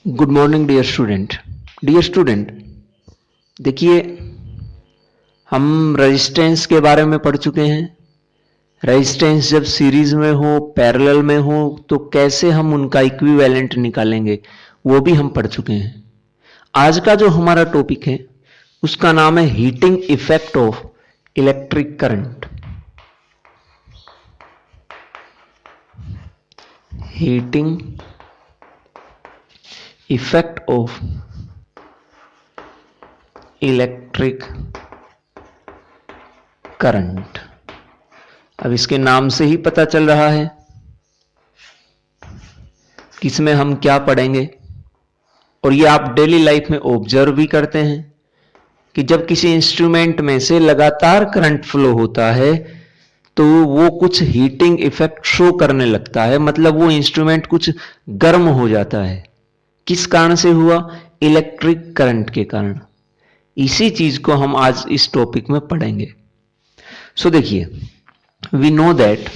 Good morning dear student. Dear student, देखिए, हम resistance के बारे में पढ़ चुके हैं। रेजिस्टेंस जब सीरीज में हो, पैरेलल में हो, तो कैसे हम उनका इक्विवेलेंट निकालेंगे वो भी हम पढ़ चुके हैं। आज का जो हमारा टॉपिक है उसका नाम है heating effect of electric current. Heating effect of electric current. अब इसके नाम से ही पता चल रहा है कि इसमें हम क्या पढ़ेंगे, और ये आप डेली लाइफ में ऑब्जर्व भी करते हैं कि जब किसी इंस्ट्रूमेंट में से लगातार करंट फ्लो होता है तो वो कुछ हीटिंग इफेक्ट शो करने लगता है, मतलब वो इंस्ट्रूमेंट कुछ गर्म हो जाता है। किस कारण से हुआ? इलेक्ट्रिक करंट के कारण। इसी चीज को हम आज इस टॉपिक में पढ़ेंगे। सो देखिए, we know that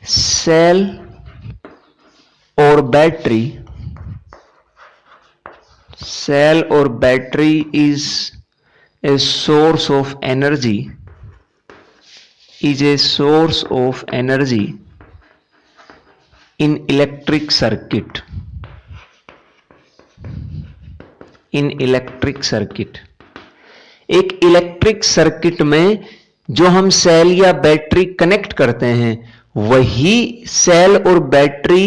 cell or battery is a source of energy in electric circuit. एक इलेक्ट्रिक सर्किट में जो हम सेल या बैटरी कनेक्ट करते हैं, वही सेल और बैटरी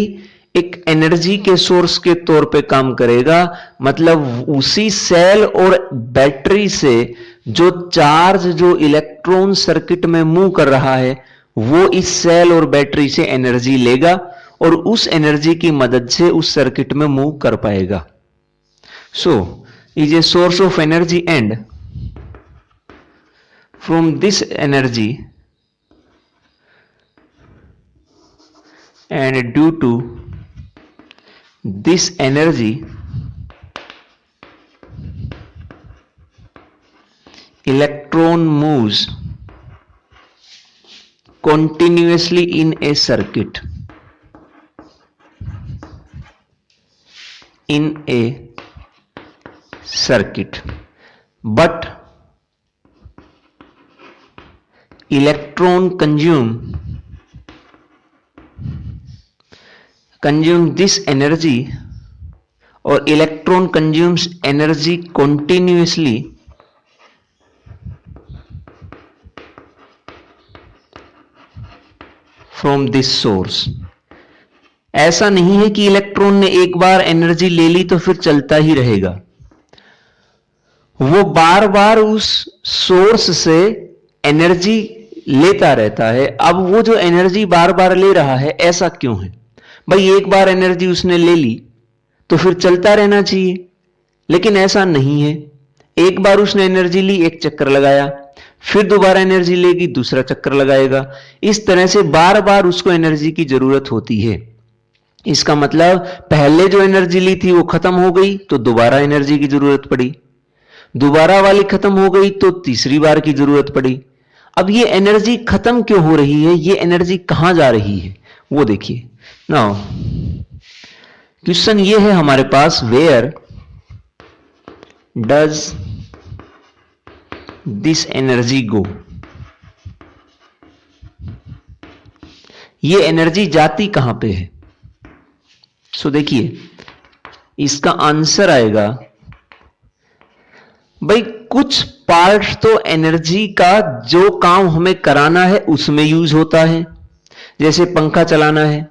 एक एनर्जी के सोर्स के तौर पे काम करेगा। मतलब उसी सेल और बैटरी से जो चार्ज, जो इलेक्ट्रॉन सर्किट में मूव कर रहा है, वो इस सेल और बैटरी से एनर्जी लेगा और उस एनर्जी की मदद से उस सर्किट में मूव कर पाएगा। So, is a source of energy, and from this energy, and due to this energy, electron moves continuously in a circuit. But electron consume this energy, or electron consumes energy continuously from this source. ऐसा नहीं है कि electron ने एक बार energy ले ली तो फिर चलता ही रहेगा। वो बार बार उस सोर्स से एनर्जी लेता रहता है। अब वो जो एनर्जी बार बार ले रहा है, ऐसा क्यों है? भाई, एक बार एनर्जी उसने ले ली तो फिर चलता रहना चाहिए, लेकिन ऐसा नहीं है। एक बार उसने एनर्जी ली, एक चक्कर लगाया, फिर दोबारा एनर्जी लेगी, दूसरा चक्कर लगाएगा। इस तरह से बार बार उसको एनर्जी की जरूरत होती है। इसका मतलब पहले जो एनर्जी ली थी वो खत्म हो गई तो दोबारा एनर्जी की जरूरत पड़ी, दोबारा वाली खत्म हो गई तो तीसरी बार की जरूरत पड़ी। अब ये एनर्जी खत्म क्यों हो रही है? ये एनर्जी कहां जा रही है वो देखिए। नाउ क्वेश्चन ये है हमारे पास, वेयर डज दिस एनर्जी गो? ये एनर्जी जाती कहां पे है? सो देखिए, इसका आंसर आएगा, भाई कुछ पार्ट तो एनर्जी का जो काम हमें कराना है उसमें यूज होता है। जैसे पंखा चलाना है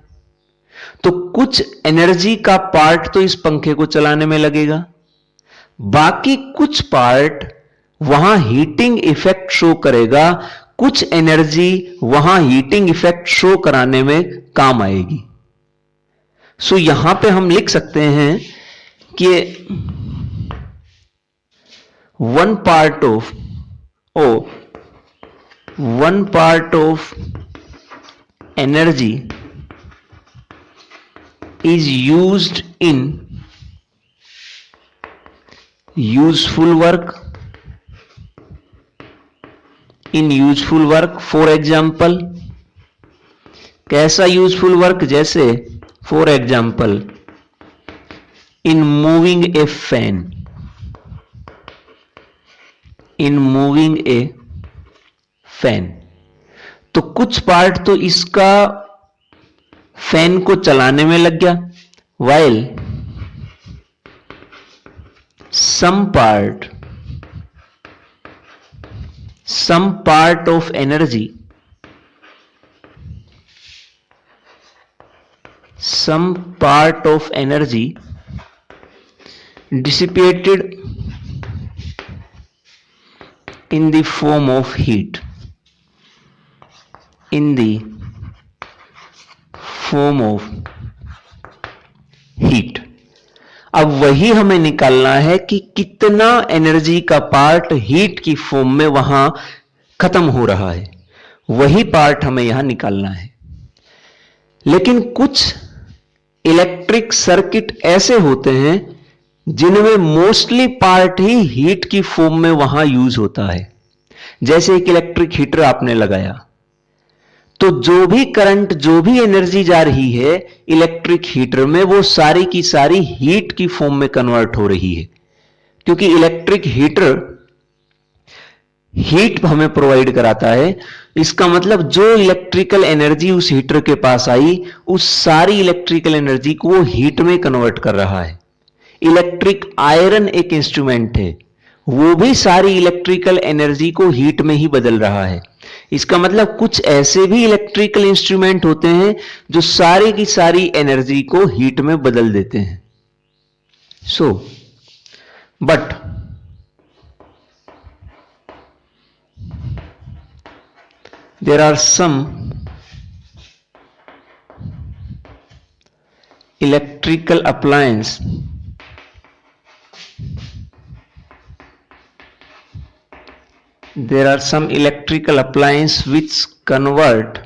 तो कुछ एनर्जी का पार्ट तो इस पंखे को चलाने में लगेगा, बाकी कुछ पार्ट वहां हीटिंग इफेक्ट शो करेगा, कुछ एनर्जी वहां हीटिंग इफेक्ट शो कराने में काम आएगी। सो यहां पे हम लिख सकते हैं कि one part of energy is used in useful work in useful work, for example कैसा यूजफुल वर्क, जैसे for example in moving A fan, in moving A fan. तो कुछ पार्ट तो इसका फैन को चलाने में लग गया, while some part of energy, some part of energy dissipated in the form of heat, in the form of heat। अब वही हमें निकालना है कि कितना एनर्जी का पार्ट हीट की फॉर्म में वहां खत्म हो रहा है, वही पार्ट हमें यहां निकालना है। लेकिन कुछ इलेक्ट्रिक सर्किट ऐसे होते हैं जिनमें मोस्टली पार्ट ही हीट की फॉर्म में वहां यूज होता है। जैसे एक इलेक्ट्रिक हीटर आपने लगाया, तो जो भी करंट, जो भी एनर्जी जा रही है इलेक्ट्रिक हीटर में, वो सारी की सारी हीट की फॉर्म में कन्वर्ट हो रही है, क्योंकि इलेक्ट्रिक हीटर हीट हमें प्रोवाइड कराता है। इसका मतलब जो इलेक्ट्रिकल एनर्जी उस हीटर के पास आई, उस सारी इलेक्ट्रिकल एनर्जी को वो हीट में कन्वर्ट कर रहा है। इलेक्ट्रिक आयरन एक इंस्ट्रूमेंट है, वो भी सारी इलेक्ट्रिकल एनर्जी को हीट में ही बदल रहा है। इसका मतलब कुछ ऐसे भी इलेक्ट्रिकल इंस्ट्रूमेंट होते हैं जो सारी की सारी एनर्जी को हीट में बदल देते हैं। So but there are some electrical appliance which convert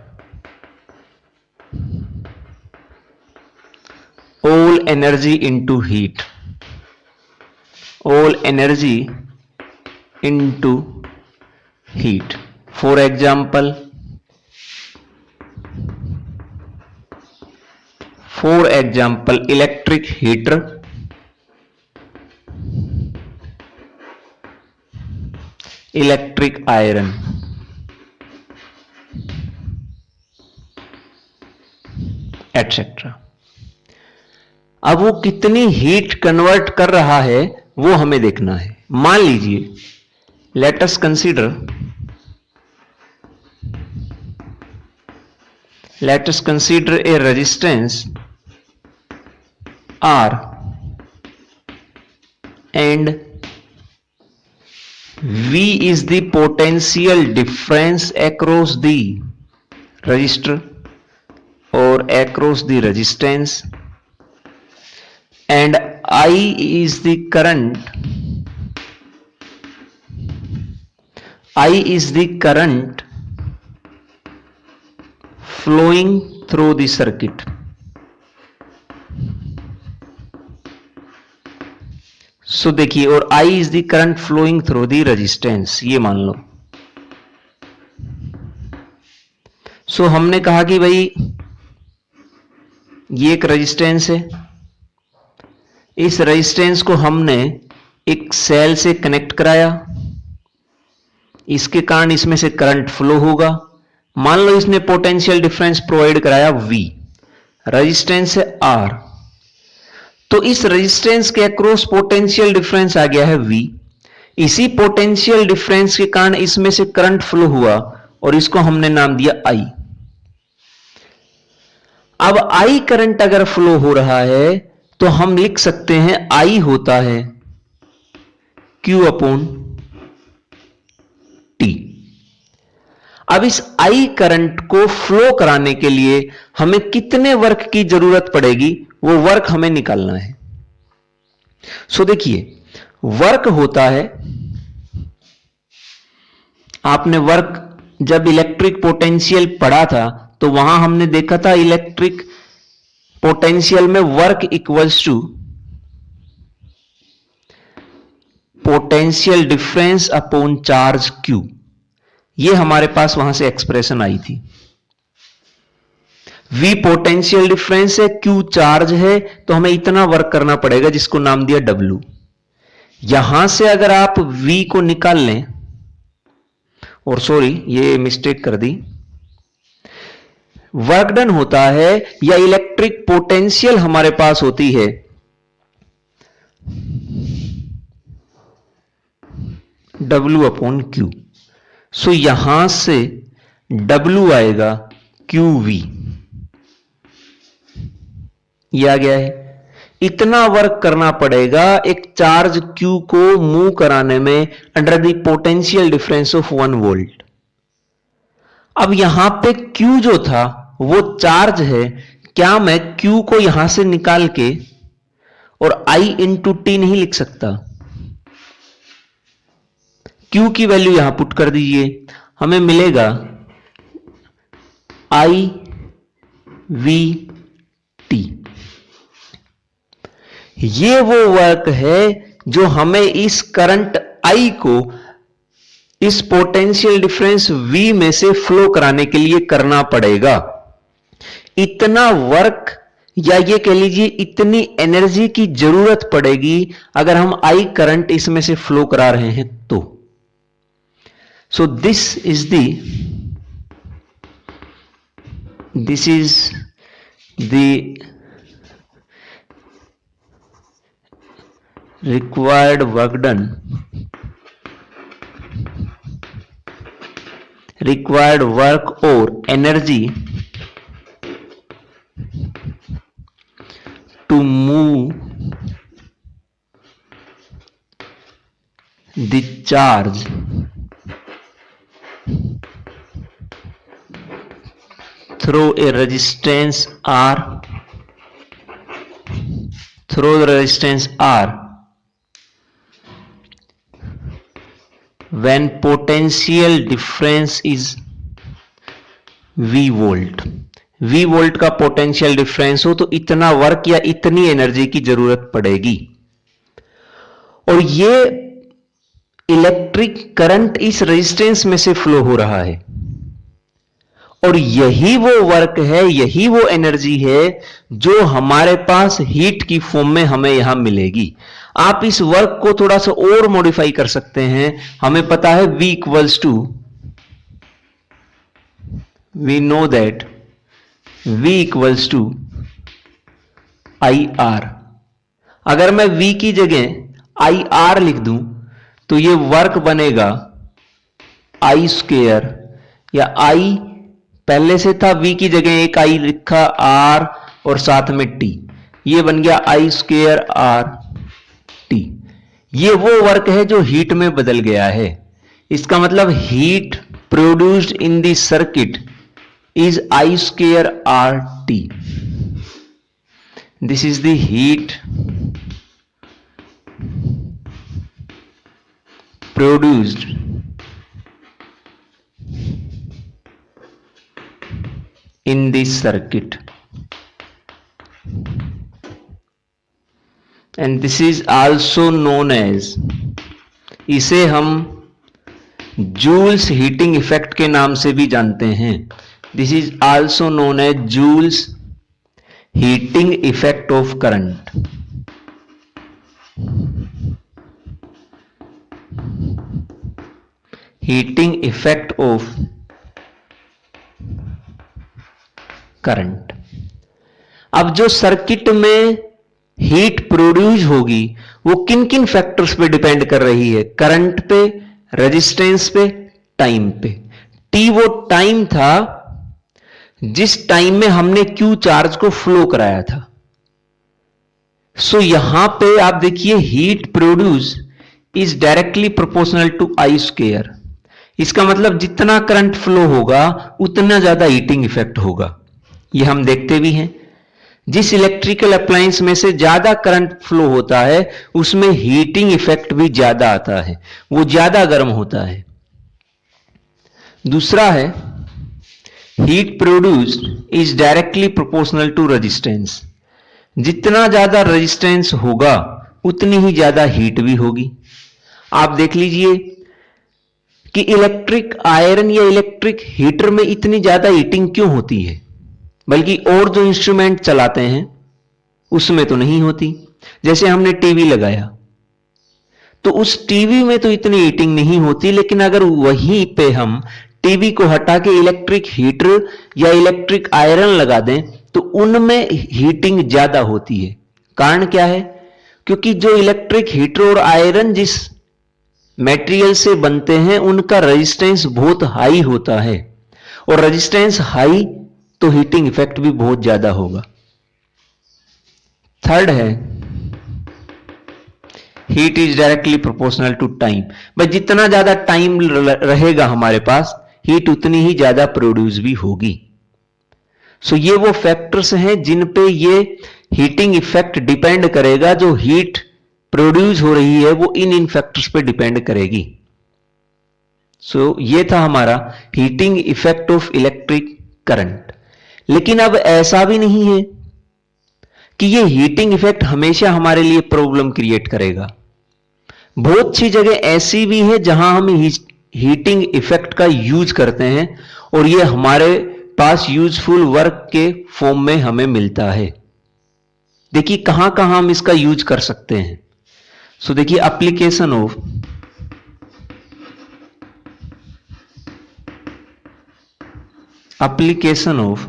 all energy into heat, all energy into heat। For example, electric heater, electric iron, etcetera. अब वो कितनी हीट कन्वर्ट कर रहा है वो हमें देखना है। मान लीजिए, let us consider a resistance R and V is the potential difference across the resistor or across the resistance, and I is the current flowing through the circuit। सो देखिए, और I is the current flowing through the resistance, ये मान लो। सो हमने कहा कि भाई ये एक रेजिस्टेंस है, इस रेजिस्टेंस को हमने एक सेल से कनेक्ट कराया, इसके कारण इसमें से करंट फ्लो होगा। मान लो इसने पोटेंशियल डिफरेंस प्रोवाइड कराया V, रेजिस्टेंस है R, तो इस रेजिस्टेंस के अक्रॉस पोटेंशियल डिफरेंस आ गया है V। इसी पोटेंशियल डिफरेंस के कारण इसमें से करंट फ्लो हुआ और इसको हमने नाम दिया I। अब I करंट अगर फ्लो हो रहा है तो हम लिख सकते हैं I होता है Q अपॉन T। अब इस I करंट को फ्लो कराने के लिए हमें कितने वर्क की जरूरत पड़ेगी, वो वर्क हमें निकालना है। सो देखिए, वर्क होता है, आपने वर्क जब इलेक्ट्रिक पोटेंशियल पढ़ा था तो वहां हमने देखा था इलेक्ट्रिक पोटेंशियल में work equals to potential difference upon charge Q। ये हमारे पास वहां से एक्सप्रेशन आई थी। V पोटेंशियल डिफरेंस है, Q चार्ज है, तो हमें इतना वर्क करना पड़ेगा जिसको नाम दिया W। यहां से अगर आप V को निकाल लें, और सॉरी ये मिस्टेक कर दी, वर्क डन होता है या इलेक्ट्रिक पोटेंशियल हमारे पास होती है W/Q। सो यहां से W आएगा QV, ये आ गया है। इतना वर्क करना पड़ेगा एक चार्ज Q को मूव कराने में under the potential difference of 1 volt. अब यहां पे Q जो था वो चार्ज है, क्या मैं Q को यहां से निकाल के और I इंटू टी नहीं लिख सकता? Q की वैल्यू यहां पुट कर दीजिए, हमें मिलेगा IVT। ये वो वर्क है जो हमें इस करंट I को इस पोटेंशियल डिफरेंस V में से फ्लो कराने के लिए करना पड़ेगा। इतना वर्क या ये कह लीजिए इतनी एनर्जी की जरूरत पड़ेगी अगर हम I करंट इसमें से फ्लो करा रहे हैं तो। So this is the required work done, required work or energy to move the charge through a resistance R, through the resistance R when potential difference is V volt. V volt का potential difference हो तो इतना work या इतनी energy की जरूरत पड़ेगी। और ये इलेक्ट्रिक करंट इस रेजिस्टेंस में से फ्लो हो रहा है, और यही वो वर्क है, यही वो एनर्जी है जो हमारे पास हीट की फॉर्म में हमें यहां मिलेगी। आप इस वर्क को थोड़ा सा और मॉडिफाई कर सकते हैं। हमें पता है V equals to, we know that V equals to IR। अगर मैं V की जगह IR लिख दूं तो ये वर्क बनेगा I स्क्वायर, या I पहले से था V की जगह एक I लिखा R और साथ में T, ये बन गया I स्क्वायर RT। ये वो वर्क है जो हीट में बदल गया है। इसका मतलब heat produced in the circuit is I square RT। This is the heat produced in this circuit, and this is also known as, इसे हम जूल्स हीटिंग इफेक्ट के नाम से भी जानते हैं। This is also known as Joule's heating effect of current। Heating effect of current। अब जो सर्किट में हीट प्रोड्यूस होगी वो किन किन फैक्टर्स पे डिपेंड कर रही है? करंट पे, रेजिस्टेंस पे, टाइम पे। T वो टाइम था जिस टाइम में हमने Q चार्ज को फ्लो कराया था। सो यहां पे आप देखिए heat produce is directly proportional to I square. इसका मतलब जितना करंट फ्लो होगा उतना ज्यादा हीटिंग इफेक्ट होगा। ये हम देखते भी हैं, जिस इलेक्ट्रिकल अप्लायंस में से ज्यादा करंट फ्लो होता है उसमें हीटिंग इफेक्ट भी ज्यादा आता है, वो ज्यादा गर्म होता है। दूसरा है heat produced is directly proportional to resistance. जितना ज्यादा रेजिस्टेंस होगा उतनी ही ज्यादा हीट भी होगी। आप देख लीजिए कि इलेक्ट्रिक आयरन या इलेक्ट्रिक हीटर में इतनी ज्यादा हीटिंग क्यों होती है, बल्कि और जो इंस्ट्रूमेंट चलाते हैं उसमें तो नहीं होती। जैसे हमने टीवी लगाया तो उस टीवी में तो इतनी हीटिंग नहीं होती, लेकिन अगर वहीं पे हम टीवी को हटा के इलेक्ट्रिक हीटर या इलेक्ट्रिक आयरन लगा दें तो उनमें हीटिंग ज्यादा होती है। कारण क्या है? क्योंकि जो इलेक्ट्रिक हीटर और आयरन जिस मटेरियल से बनते हैं उनका रेजिस्टेंस बहुत हाई होता है, और रेजिस्टेंस हाई तो हीटिंग इफेक्ट भी बहुत ज्यादा होगा। थर्ड है heat is directly proportional to time. भाई जितना ज्यादा टाइम रहेगा हमारे पास हीट उतनी ही ज्यादा प्रोड्यूस भी होगी। सो ये वो फैक्टर्स हैं जिन पे ये हीटिंग इफेक्ट डिपेंड करेगा। जो हीट प्रोड्यूस हो रही है वो इन फैक्टर्स पे डिपेंड करेगी। सो ये था हमारा heating effect of electric current. लेकिन अब ऐसा भी नहीं है कि ये हीटिंग इफेक्ट हमेशा हमारे लिए प्रॉब्लम क्रिएट करेगा। बहुत सी जगह ऐसी भी है जहां हम हीटिंग इफेक्ट का यूज करते हैं और ये हमारे पास यूजफुल वर्क के फॉर्म में हमें मिलता है। देखिए कहां कहां हम इसका यूज कर सकते हैं। सो देखिए application of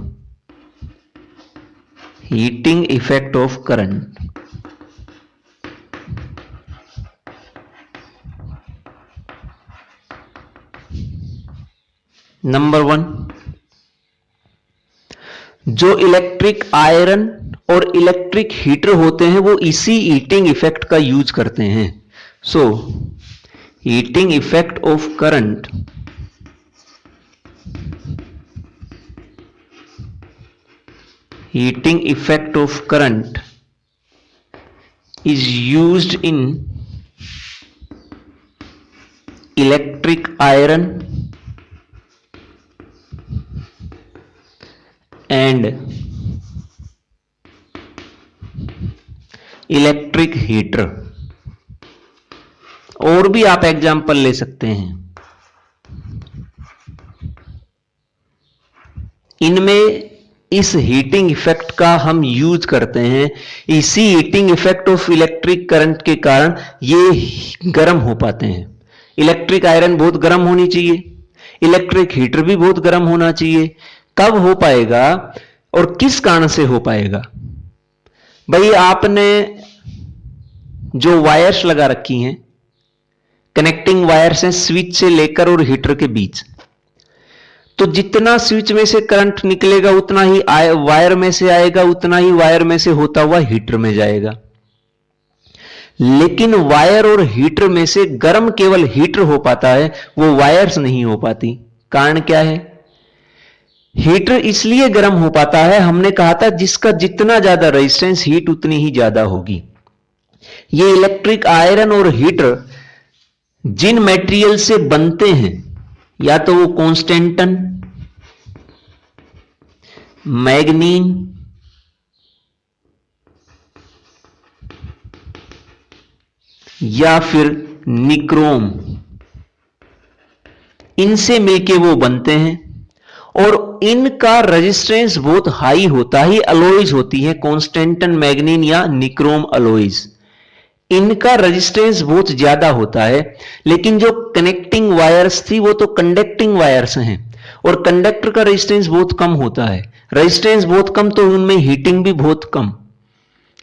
heating effect of current. Number 1, जो इलेक्ट्रिक आयरन और इलेक्ट्रिक हीटर होते हैं वो इसी हीटिंग इफेक्ट का यूज करते हैं। So heating effect of current is used in electric iron and electric heater. और भी आप एग्जाम्पल ले सकते हैं। इनमें इस हीटिंग इफेक्ट का हम यूज करते हैं। इसी heating effect of electric current के कारण ये गर्म हो पाते हैं। इलेक्ट्रिक आयरन बहुत गर्म होनी चाहिए, इलेक्ट्रिक हीटर भी बहुत गर्म होना चाहिए। कब हो पाएगा और किस कारण से हो पाएगा? भाई आपने जो वायर्स लगा रखी हैं, कनेक्टिंग वायर्स हैं स्विच से लेकर और हीटर के बीच, तो जितना स्विच में से करंट निकलेगा उतना ही वायर में से आएगा, उतना ही वायर में से होता हुआ हीटर में जाएगा। लेकिन वायर और हीटर में से गर्म केवल हीटर हो पाता है, वो वायर्स नहीं हो पाती। कारण क्या है? हीटर इसलिए गर्म हो पाता है, हमने कहा था जिसका जितना ज्यादा रेजिस्टेंस हीट उतनी ही ज्यादा होगी। ये इलेक्ट्रिक आयरन और हीटर जिन मटेरियल से बनते हैं, या तो वो कॉन्स्टेंटन, मैग्नीन, या फिर निक्रोम, इनसे मिलके वो बनते हैं और इनका रेजिस्टेंस बहुत हाई होता है। अलॉयज होती है कॉन्स्टेंटन, मैग्नीन या निक्रोम अलॉयज, इनका रेजिस्टेंस बहुत ज्यादा होता है। लेकिन जो कनेक्टिंग वायर्स थी वो तो कंडक्टिंग वायर्स हैं और कंडक्टर का रेजिस्टेंस बहुत कम होता है। रेजिस्टेंस बहुत कम तो उनमें हीटिंग भी बहुत कम।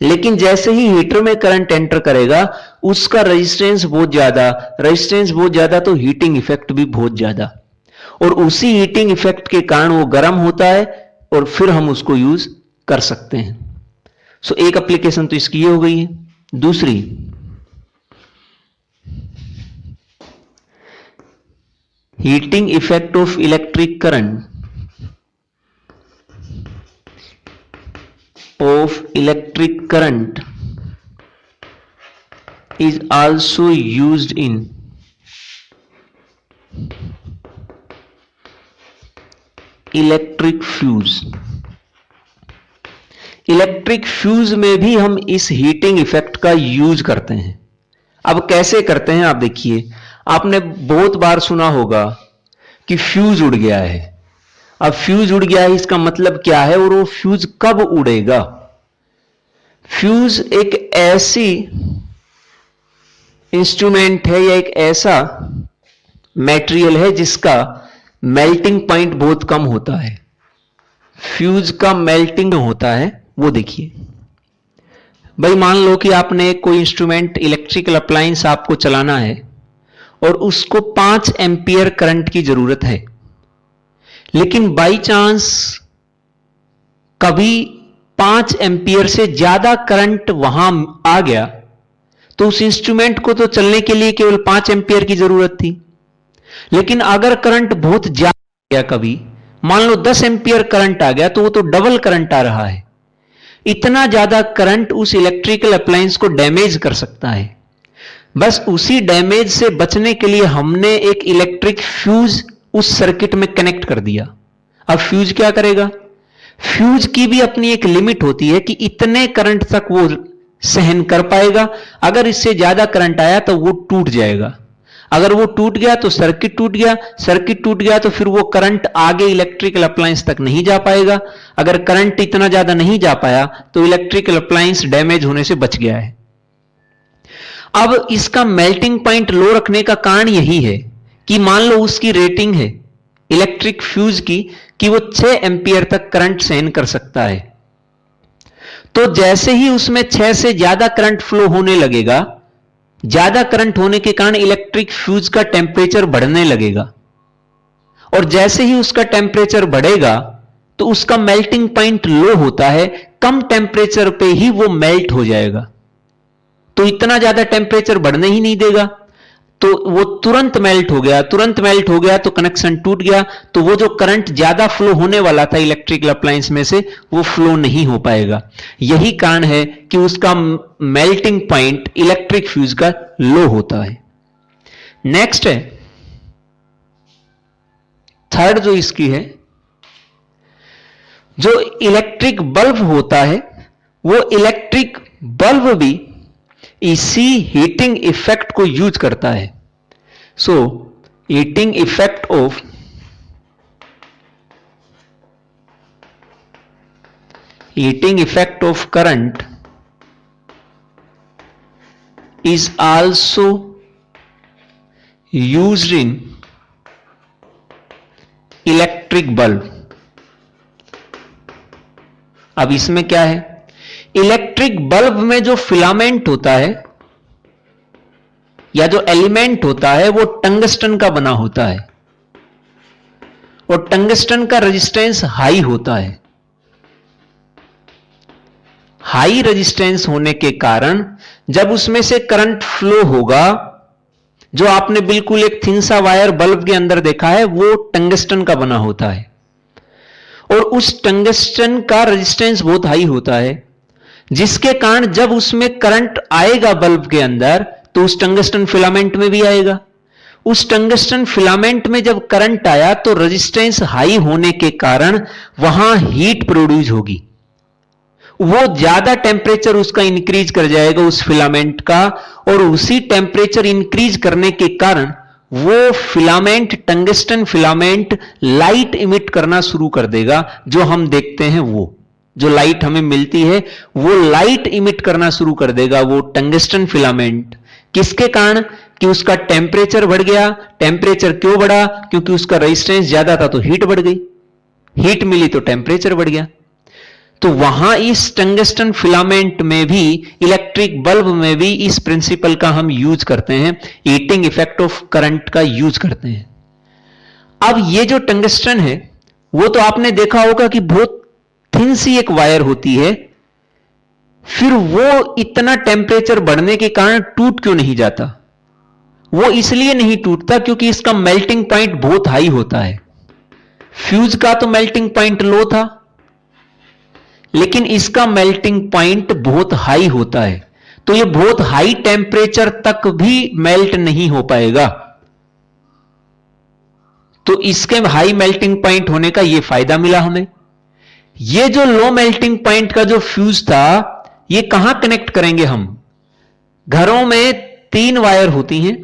लेकिन जैसे ही हीटर में करंट एंटर करेगा उसका रेजिस्टेंस बहुत ज्यादा, तो हीटिंग इफेक्ट भी बहुत ज्यादा, और उसी हीटिंग इफेक्ट के कारण वो गर्म होता है और फिर हम उसको यूज कर सकते हैं। सो एक एप्लीकेशन तो इसकी हो गई है। दूसरी, heating effect of electric current is also used in electric fuse. Electric fuse में भी हम इस हीटिंग इफेक्ट का यूज करते हैं। अब कैसे करते हैं आप देखिए, आपने बहुत बार सुना होगा कि फ्यूज उड़ गया है। अब फ्यूज उड़ गया है इसका मतलब क्या है और वो फ्यूज कब उड़ेगा? फ्यूज एक ऐसी इंस्ट्रूमेंट है या एक ऐसा मटेरियल है जिसका मेल्टिंग पॉइंट बहुत कम होता है। फ्यूज का मेल्टिंग होता है वो देखिए भाई, मान लो कि आपने कोई इंस्ट्रूमेंट इलेक्ट्रिकल अप्लायंस आपको चलाना है और उसको 5 एम्पियर करंट की जरूरत है, लेकिन बाई चांस कभी 5 एम्पियर से ज्यादा करंट वहां आ गया, तो उस इंस्ट्रूमेंट को तो चलने के लिए केवल 5 एम्पियर की जरूरत थी। लेकिन अगर करंट बहुत ज्यादा आ गया, कभी मान लो 10 एम्पियर करंट आ गया, तो वो तो डबल करंट आ रहा है। इतना ज्यादा करंट उस इलेक्ट्रिकल अप्लायंस को डैमेज कर सकता है। बस उसी डैमेज से बचने के लिए हमने एक इलेक्ट्रिक फ्यूज उस सर्किट में कनेक्ट कर दिया। अब फ्यूज क्या करेगा? फ्यूज की भी अपनी एक लिमिट होती है कि इतने करंट तक वो सहन कर पाएगा। अगर इससे ज्यादा करंट आया तो वो टूट जाएगा। अगर वो टूट गया तो सर्किट टूट गया, सर्किट टूट गया तो फिर वो करंट आगे इलेक्ट्रिकल अप्लायंस तक नहीं जा पाएगा। अगर करंट इतना ज्यादा नहीं जा पाया तो इलेक्ट्रिकल अप्लायंस डैमेज होने से बच गया है। अब इसका मेल्टिंग पॉइंट लो रखने का कारण यही है कि मान लो उसकी रेटिंग है इलेक्ट्रिक फ्यूज की कि वो 6 एम्पियर तक करंट सहन कर सकता है। तो जैसे ही उसमें 6 से ज्यादा करंट फ्लो होने लगेगा, ज्यादा करंट होने के कारण इलेक्ट्रिक फ्यूज का टेम्परेचर बढ़ने लगेगा, और जैसे ही उसका टेम्परेचर बढ़ेगा तो उसका मेल्टिंग पॉइंट लो होता है, कम टेम्परेचर पे ही वो मेल्ट हो जाएगा। तो इतना ज्यादा टेम्परेचर बढ़ने ही नहीं देगा, तो वो तुरंत मेल्ट हो गया। तुरंत मेल्ट हो गया तो कनेक्शन टूट गया, तो वो जो करंट ज्यादा फ्लो होने वाला था इलेक्ट्रिकल अप्लायंस में से, वो फ्लो नहीं हो पाएगा। यही कारण है कि उसका मेल्टिंग पॉइंट इलेक्ट्रिक फ्यूज का लो होता है। नेक्स्ट है थर्ड जो इसकी है, जो इलेक्ट्रिक बल्ब होता है, वो इलेक्ट्रिक बल्ब भी इसी हीटिंग इफेक्ट को यूज करता है। So heating effect of current is also used in electric bulb. अब इसमें क्या है, इलेक्ट्रिक बल्ब में जो फिलामेंट होता है या जो एलिमेंट होता है वो टंगस्टन का बना होता है, और टंगस्टन का रेजिस्टेंस हाई होता है। हाई रेजिस्टेंस होने के कारण जब उसमें से करंट फ्लो होगा, जो आपने बिल्कुल एक थिन सा वायर बल्ब के अंदर देखा है, वो टंगस्टन का बना होता है, और उस टंगस्टन का रेजिस्टेंस बहुत हाई होता है, जिसके कारण जब उसमें करंट आएगा बल्ब के अंदर तो उस टंगस्टन फिलामेंट में भी आएगा। उस टंगस्टन फिलामेंट में जब करंट आया तो रेजिस्टेंस हाई होने के कारण वहां हीट प्रोड्यूस होगी। वो ज्यादा टेम्परेचर उसका इंक्रीज कर जाएगा उस फिलामेंट का, और उसी टेम्परेचर इंक्रीज करने के कारण वो filament, tungsten filament light emit करना शुरू कर देगा। जो हम देखते हैं, वो जो लाइट हमें मिलती है वो लाइट इमिट करना शुरू कर देगा, वो टंगस्टन फिलामेंट। किसके कारण? कि उसका टेम्परेचर बढ़ गया। टेम्परेचर क्यों बढ़ा? क्योंकि उसका रेजिस्टेंस ज्यादा था तो हीट बढ़ गई, हीट मिली तो टेम्परेचर बढ़ गया। तो वहां इस टंगस्टन फिलामेंट में भी, इलेक्ट्रिक बल्ब में भी इस प्रिंसिपल का हम यूज करते हैं, हीटिंग इफेक्ट ऑफ करंट का यूज करते हैं। अब ये जो टंगस्टन है वो तो आपने देखा होगा कि बहुत थिन सी एक वायर होती है, फिर वो इतना टेम्परेचर बढ़ने के कारण टूट क्यों नहीं जाता? वो इसलिए नहीं टूटता क्योंकि इसका मेल्टिंग पॉइंट बहुत हाई होता है। फ्यूज का तो मेल्टिंग पॉइंट लो था, लेकिन इसका मेल्टिंग पॉइंट बहुत हाई होता है, तो ये बहुत हाई टेम्परेचर तक भी मेल्ट नहीं हो पाएगा। तो इसके हाई मेल्टिंग पॉइंट होने का ये फायदा मिला हमें। ये जो लो मेल्टिंग पॉइंट का जो फ्यूज था, ये कहां कनेक्ट करेंगे हम? घरों में 3 वायर होती हैं,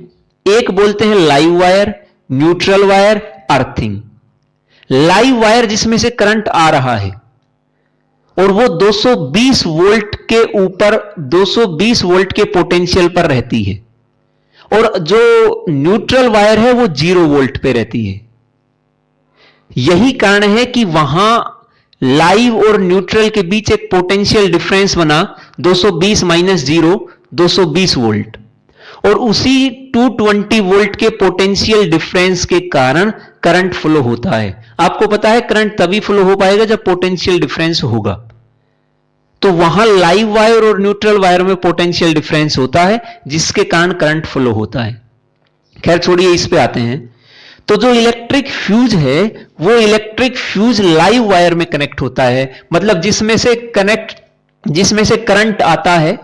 एक बोलते हैं live wire, neutral wire, earthing. Live wire जिसमें से करंट आ रहा है और वो 220 वोल्ट के ऊपर 220 वोल्ट के पोटेंशियल पर रहती है, और जो न्यूट्रल वायर है वो 0 वोल्ट पे रहती है। यही कारण है कि वहां लाइव और न्यूट्रल के बीच एक पोटेंशियल डिफरेंस बना 220 माइनस 0, 220 वोल्ट, और उसी 220 वोल्ट के पोटेंशियल डिफरेंस के कारण करंट फ्लो होता है। आपको पता है करंट तभी फ्लो हो पाएगा जब पोटेंशियल डिफरेंस होगा, तो वहां लाइव वायर और न्यूट्रल वायर में पोटेंशियल डिफरेंस होता है जिसके कारण करंट फ्लो होता है। खैर छोड़िए, इस पे आते हैं। तो जो इलेक्ट्रिक फ्यूज है वो इलेक्ट्रिक फ्यूज लाइव वायर में कनेक्ट होता है, मतलब जिसमें से करंट आता है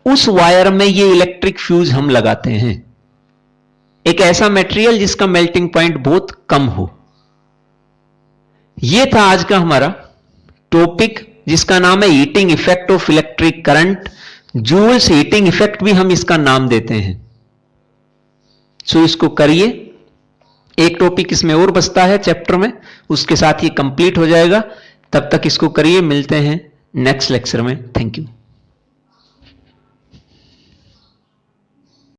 उस वायर में ये इलेक्ट्रिक फ्यूज हम लगाते हैं। एक ऐसा मटेरियल जिसका मेल्टिंग पॉइंट बहुत कम हो। यह था आज का हमारा टॉपिक जिसका नाम है heating effect of electric current. Joule's heating effect भी हम इसका नाम देते हैं। सो इसको करिए। एक टॉपिक इसमें और बचता है चैप्टर में, उसके साथ ये कंप्लीट हो जाएगा। तब तक इसको करिए। मिलते हैं नेक्स्ट लेक्चर में। Thank you.